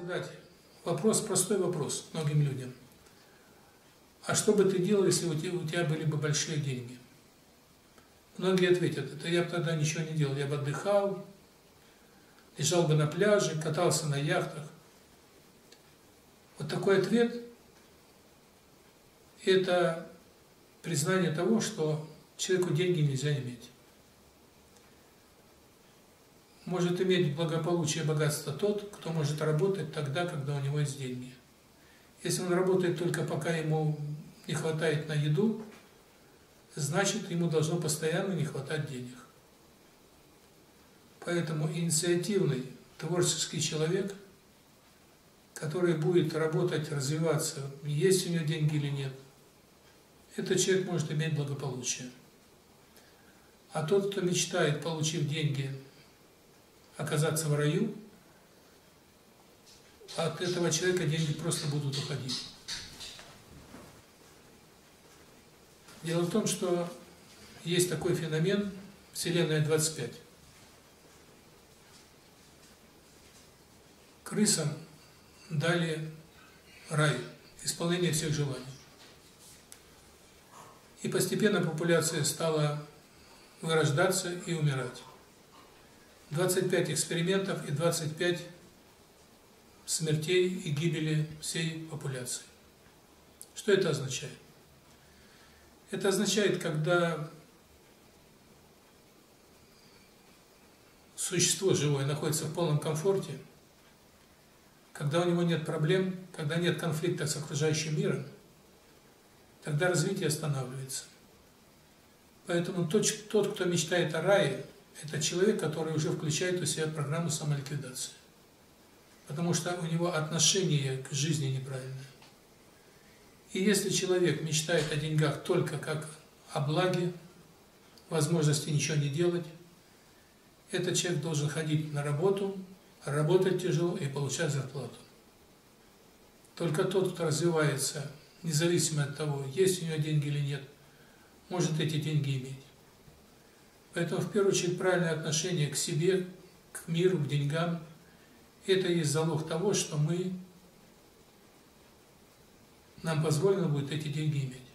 задать вопрос, простой вопрос многим людям. А что бы ты делал, если у тебя были бы большие деньги? Многие ответят, это я бы тогда ничего не делал, я бы отдыхал, лежал бы на пляже, катался на яхтах. Вот такой ответ – это признание того, что человеку деньги нельзя иметь. Может иметь благополучие и богатство тот, кто может работать тогда, когда у него есть деньги. Если он работает только пока ему не хватает на еду, значит, ему должно постоянно не хватать денег. Поэтому инициативный, творческий человек, который будет работать, развиваться, есть у него деньги или нет, этот человек может иметь благополучие. А тот, кто мечтает, получив деньги, оказаться в раю, от этого человека деньги просто будут уходить. Дело в том, что есть такой феномен Вселенная 25. Крысам дали рай, исполнение всех желаний. И постепенно популяция стала вырождаться и умирать. 25 экспериментов и 25 смертей и гибели всей популяции. Что это означает? Это означает, когда существо живое находится в полном комфорте, когда у него нет проблем, когда нет конфликта с окружающим миром, тогда развитие останавливается. Поэтому тот, кто мечтает о рае, это человек, который уже включает у себя программу самоликвидации. Потому что у него отношение к жизни неправильное. И если человек мечтает о деньгах только как о благе, возможности ничего не делать, этот человек должен ходить на работу, работать тяжело и получать зарплату. Только тот, кто развивается, независимо от того, есть у него деньги или нет, может эти деньги иметь. Поэтому, в первую очередь, правильное отношение к себе, к миру, к деньгам – это есть залог того, что нам позволено будет эти деньги иметь.